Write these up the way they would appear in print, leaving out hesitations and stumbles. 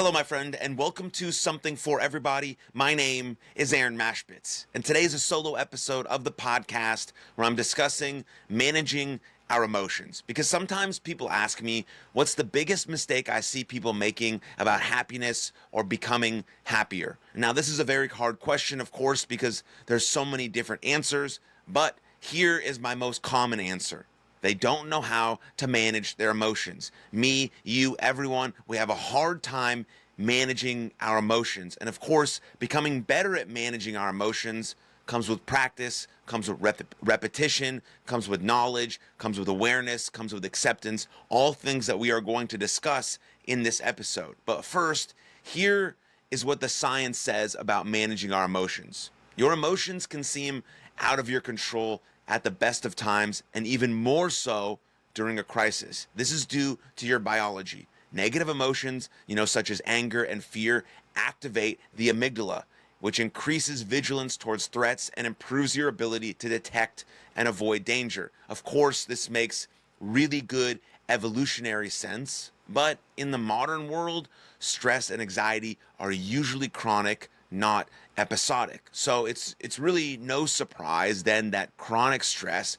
Hello, my friend, and welcome to Something for Everybody. My name is Aaron Machbitz, and today is a solo episode of the podcast where I'm discussing managing our emotions. Because sometimes people ask me, what's the biggest mistake I see people making about happiness or becoming happier? Now, this is a very hard question, of course, because there's so many different answers, but here is my most common answer. They don't know how to manage their emotions. Me, you, everyone, we have a hard time managing our emotions. And of course, becoming better at managing our emotions comes with practice, comes with repetition, comes with knowledge, comes with awareness, comes with acceptance, all things that we are going to discuss in this episode. But first, here is what the science says about managing our emotions. Your emotions can seem out of your control at the best of times, and even more so during a crisis. This is due to your biology. Negative emotions, such as anger and fear, activate the amygdala, which increases vigilance towards threats and improves your ability to detect and avoid danger. Of course, this makes really good evolutionary sense, but in the modern world, stress and anxiety are usually chronic, not episodic. So it's really no surprise then that chronic stress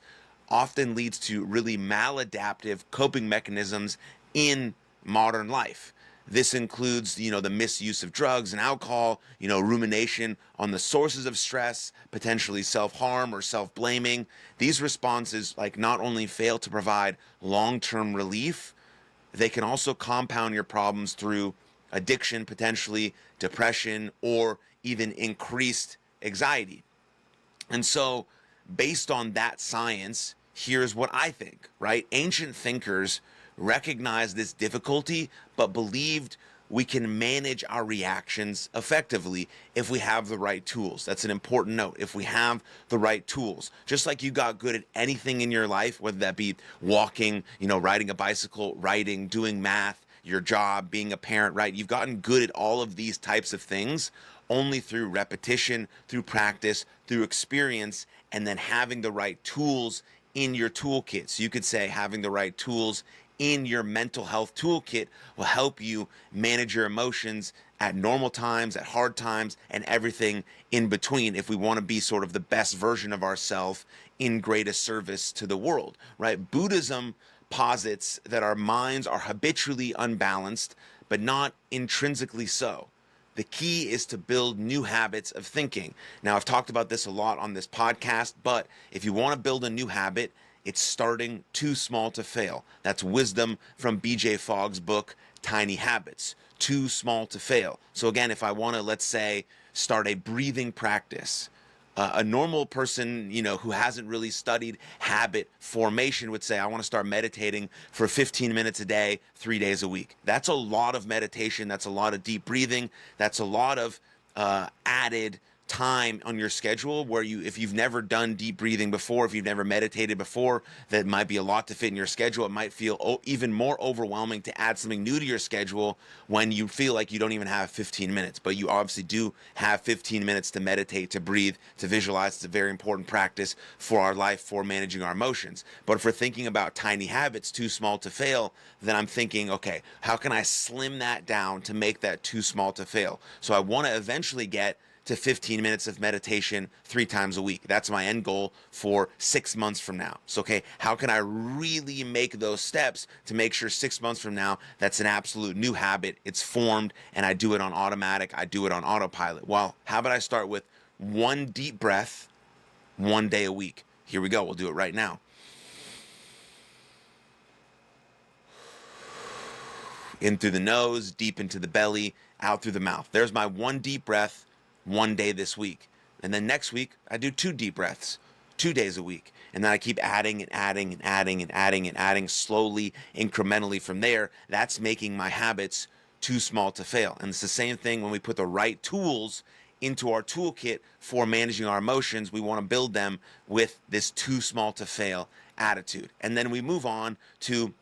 often leads to really maladaptive coping mechanisms in modern life. This includes, the misuse of drugs and alcohol, rumination on the sources of stress, potentially self-harm or self-blaming. These responses not only fail to provide long-term relief, they can also compound your problems through addiction, potentially depression, or even increased anxiety. And so, based on that science, here's what I think, right? Ancient thinkers recognized this difficulty, but believed we can manage our reactions effectively if we have the right tools. That's an important note. If we have the right tools, just like you got good at anything in your life, whether that be walking, riding a bicycle, writing, doing math, your job, being a parent, right? You've gotten good at all of these types of things only through repetition, through practice, through experience, and then having the right tools in your toolkit. So you could say having the right tools in your mental health toolkit will help you manage your emotions at normal times, at hard times, and everything in between if we want to be sort of the best version of ourselves in greatest service to the world, right? Buddhism posits that our minds are habitually unbalanced, but not intrinsically so. The key is to build new habits of thinking. Now, I've talked about this a lot on this podcast, but if you want to build a new habit, it's starting too small to fail. That's wisdom from BJ Fogg's book, Tiny Habits. Too small to fail. So again, if I want to, let's say, start a breathing practice, a normal person, who hasn't really studied habit formation would say, I want to start meditating for 15 minutes a day, 3 days a week. That's a lot of meditation. That's a lot of deep breathing. That's a lot of added time on your schedule where if you've never done deep breathing before, if you've never meditated before, that might be a lot to fit in your schedule. It might feel even more overwhelming to add something new to your schedule when you feel like you don't even have 15 minutes, but you obviously do have 15 minutes to meditate, to breathe, to visualize. It's a very important practice for our life, for managing our emotions. But if we're thinking about tiny habits, too small to fail, then I'm thinking, okay, how can I slim that down to make that too small to fail? So I want to eventually get to 15 minutes of meditation 3 times a week. That's my end goal for 6 months from now. So, okay, how can I really make those steps to make sure 6 months from now, that's an absolute new habit, it's formed, and I do it on automatic, I do it on autopilot? Well, how about I start with one deep breath, 1 day a week? Here we go, we'll do it right now. In through the nose, deep into the belly, out through the mouth. There's my one deep breath, 1 day this week. And then next week, I do 2 deep breaths, 2 days a week. And then I keep adding and adding and adding and adding and adding slowly, incrementally from there. That's making my habits too small to fail. And it's the same thing when we put the right tools into our toolkit for managing our emotions. We want to build them with this too small to fail attitude. And then we move on to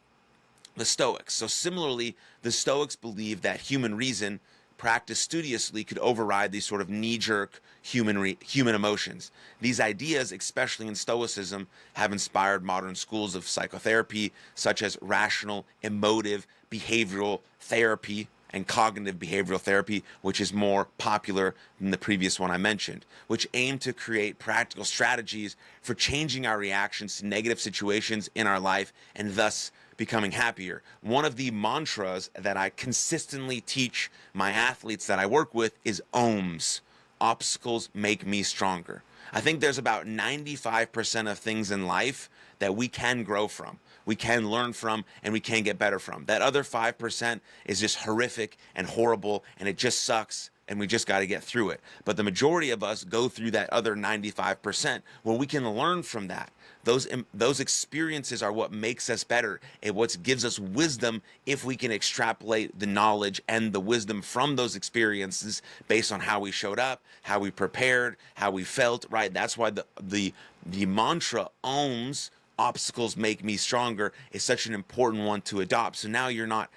the Stoics. So similarly, the Stoics believe that human reason practiced studiously could override these sort of knee-jerk human emotions. These ideas, especially in Stoicism, have inspired modern schools of psychotherapy, such as rational, emotive, behavioral therapy, and cognitive behavioral therapy, which is more popular than the previous one I mentioned, which aim to create practical strategies for changing our reactions to negative situations in our life and thus becoming happier. One of the mantras that I consistently teach my athletes that I work with is OHMS. Obstacles make me stronger. I think there's about 95% of things in life that we can grow from, we can learn from, and we can get better from. That other 5% is just horrific and horrible, and it just sucks, and we just got to get through it. But the majority of us go through that other 95%. Well, we can learn from that. Those experiences are what makes us better and what gives us wisdom if we can extrapolate the knowledge and the wisdom from those experiences based on how we showed up, how we prepared, how we felt, right? That's why the mantra OHMS, obstacles make me stronger, is such an important one to adopt. So now you're not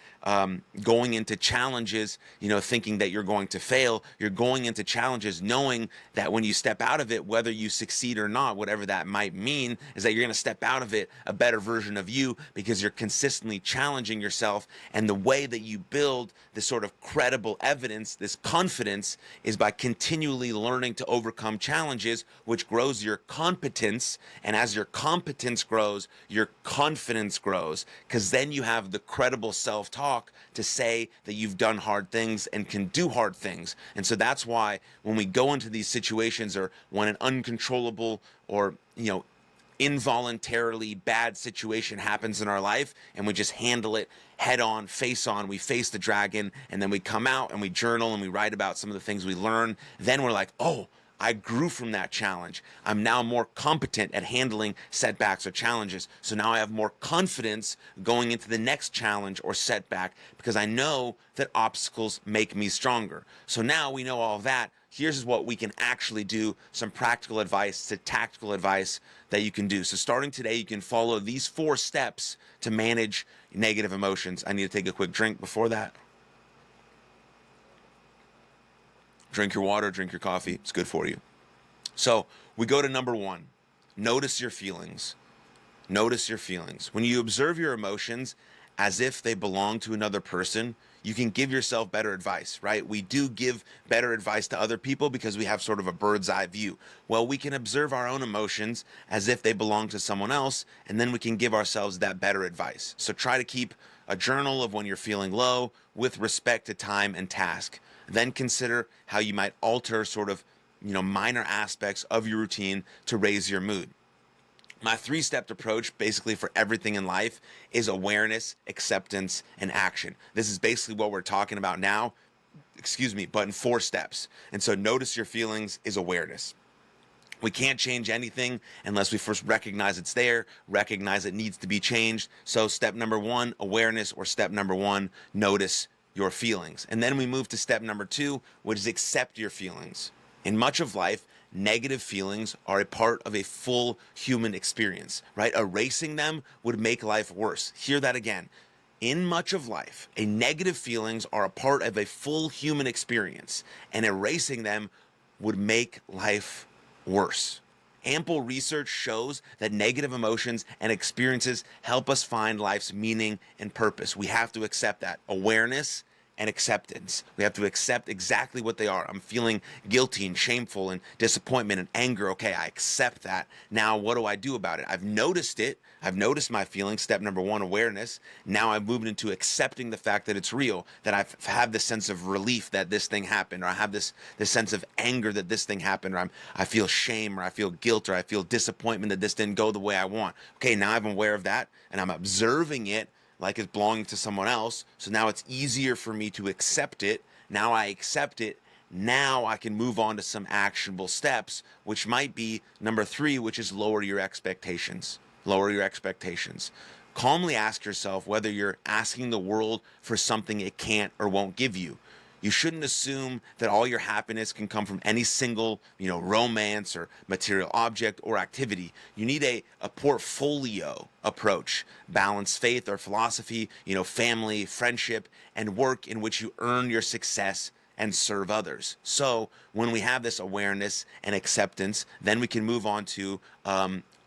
going into challenges, thinking that you're going to fail. You're going into challenges knowing that when you step out of it, whether you succeed or not, whatever that might mean, is that you're going to step out of it a better version of you because you're consistently challenging yourself. And the way that you build this sort of credible evidence, this confidence, is by continually learning to overcome challenges, which grows your competence. And as your competence grows, your confidence grows, because then you have the credible self-talk to say that you've done hard things and can do hard things. And so that's why when we go into these situations, or when an uncontrollable or involuntarily bad situation happens in our life, and we just handle it head on, face on, we face the dragon, and then we come out and we journal and we write about some of the things we learn, then we're like, oh, I grew from that challenge. I'm now more competent at handling setbacks or challenges. So now I have more confidence going into the next challenge or setback because I know that obstacles make me stronger. So now we know all of that. Here's what we can actually do, some practical advice, to tactical advice that you can do. So starting today, you can follow these 4 steps to manage negative emotions. I need to take a quick drink before that. Drink your water, drink your coffee. It's good for you. So we go to number 1. Notice your feelings. Notice your feelings. When you observe your emotions as if they belong to another person, you can give yourself better advice, right? We do give better advice to other people because we have sort of a bird's eye view. Well, we can observe our own emotions as if they belong to someone else, and then we can give ourselves that better advice. So try to keep a journal of when you're feeling low with respect to time and task. Then consider how you might alter sort of, minor aspects of your routine to raise your mood. My 3-step approach, basically for everything in life, is awareness, acceptance, and action. This is basically what we're talking about now, but in 4 steps. And so notice your feelings is awareness. We can't change anything unless we first recognize it's there, recognize it needs to be changed. So step number 1, awareness, or step number 1, notice your feelings. And then we move to step number 2, which is accept your feelings. In much of life, negative feelings are a part of a full human experience, right? Erasing them would make life worse. Hear that again. In much of life, negative feelings are a part of a full human experience, and erasing them would make life worse. Ample research shows that negative emotions and experiences help us find life's meaning and purpose. We have to accept that. Awareness and acceptance. We have to accept exactly what they are. I'm feeling guilty and shameful and disappointment and anger. Okay, I accept that. Now, what do I do about it? I've noticed it. I've noticed my feelings. Step number 1, awareness. Now I've moved into accepting the fact that it's real, that I've had this sense of relief that this thing happened, or I have this sense of anger that this thing happened, or I feel shame, or I feel guilt, or I feel disappointment that this didn't go the way I want. Okay, now I'm aware of that, and I'm observing it like it's belonging to someone else. So now it's easier for me to accept it. Now I accept it. Now I can move on to some actionable steps, which might be number 3, which is lower your expectations. Lower your expectations. Calmly ask yourself whether you're asking the world for something it can't or won't give you. You shouldn't assume that all your happiness can come from any single, romance or material object or activity. You need a portfolio approach. Balance faith or philosophy, family, friendship, and work in which you earn your success and serve others. So when we have this awareness and acceptance, then we can move on to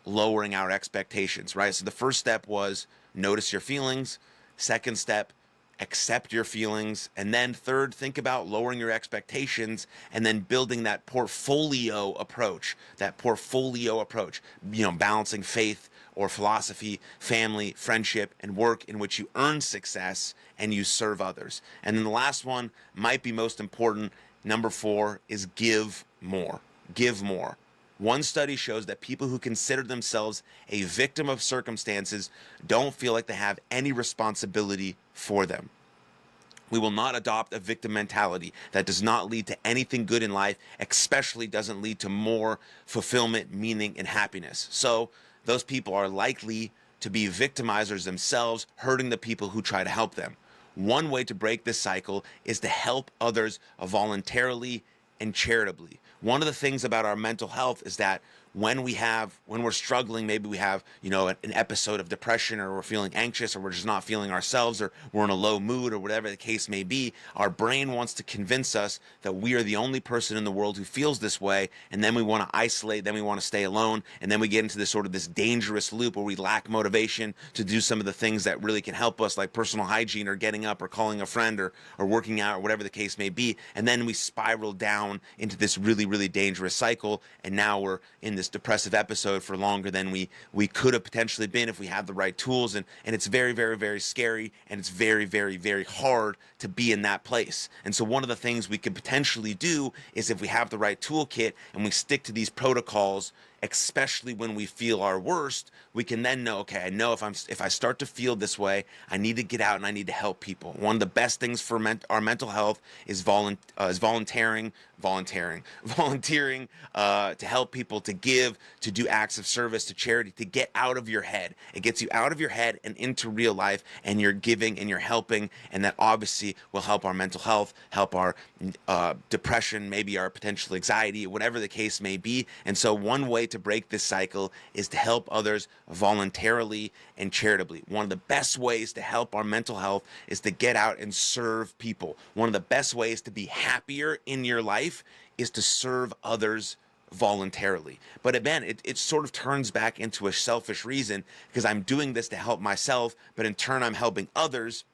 lowering our expectations, right? So the first step was notice your feelings. Second step, accept your feelings. And then third, think about lowering your expectations and then building that portfolio approach, balancing faith or philosophy, family, friendship, and work in which you earn success and you serve others. And then the last one might be most important. Number 4 is give more. Give more. One study shows that people who consider themselves a victim of circumstances don't feel like they have any responsibility for them. We will not adopt a victim mentality. That does not lead to anything good in life, especially doesn't lead to more fulfillment, meaning, and happiness. So those people are likely to be victimizers themselves, hurting the people who try to help them. One way to break this cycle is to help others voluntarily and charitably. One of the things about our mental health is that when we're struggling, maybe we have, an episode of depression, or we're feeling anxious, or we're just not feeling ourselves, or we're in a low mood, or whatever the case may be, our brain wants to convince us that we are the only person in the world who feels this way, and then we want to isolate, then we want to stay alone, and then we get into this dangerous loop where we lack motivation to do some of the things that really can help us, like personal hygiene, or getting up, or calling a friend, or working out, or whatever the case may be, and then we spiral down into this really, really dangerous cycle, and now we're in this depressive episode for longer than we could have potentially been if we had the right tools, and it's very, very, very scary, and it's very, very, very hard to be in that place. And so one of the things we could potentially do is, if we have the right toolkit and we stick to these protocols, especially when we feel our worst, we can then know, okay, I know if I start to feel this way, I need to get out and I need to help people. One of the best things for our mental health is volunteering to help people, to give, to do acts of service, to charity, to get out of your head. It gets you out of your head and into real life, and you're giving and you're helping, and that obviously will help our mental health, help our depression, maybe our potential anxiety, whatever the case may be. And so one way to break this cycle is to help others voluntarily and charitably. One of the best ways to help our mental health is to get out and serve people. One of the best ways to be happier in your life is to serve others voluntarily. But again, it sort of turns back into a selfish reason, because I'm doing this to help myself, but in turn I'm helping others.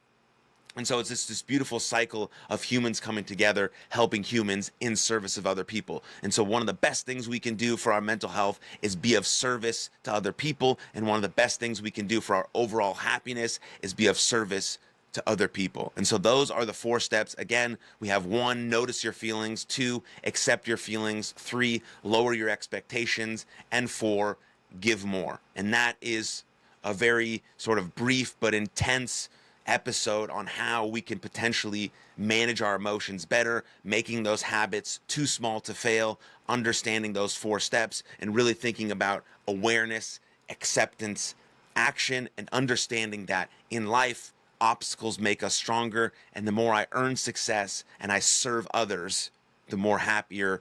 And so it's this beautiful cycle of humans coming together, helping humans in service of other people. And so one of the best things we can do for our mental health is be of service to other people. And one of the best things we can do for our overall happiness is be of service to other people. And so those are the 4 steps. Again, we have 1, notice your feelings; 2, accept your feelings; 3, lower your expectations; and 4, give more. And that is a very sort of brief but intense episode on how we can potentially manage our emotions better, making those habits too small to fail, understanding those 4 steps, and really thinking about awareness, acceptance, action, and understanding that in life, obstacles make us stronger, and the more I earn success and I serve others, the happier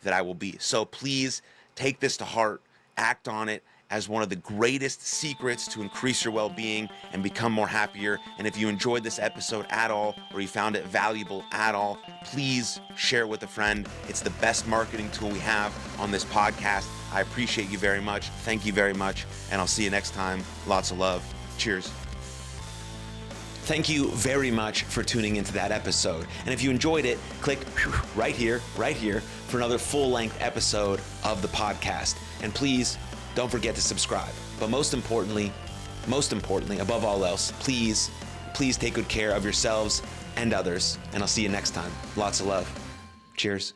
that I will be. So please take this to heart, act on it as one of the greatest secrets to increase your well-being and become more happier. And if you enjoyed this episode at all, or you found it valuable at all, please share it with a friend. It's the best marketing tool we have on this podcast. I appreciate you very much. Thank you very much. And I'll see you next time. Lots of love. Cheers. Thank you very much for tuning into that episode. And if you enjoyed it, click right here for another full-length episode of the podcast. And please don't forget to subscribe. But most importantly, above all else, please take good care of yourselves and others. And I'll see you next time. Lots of love. Cheers.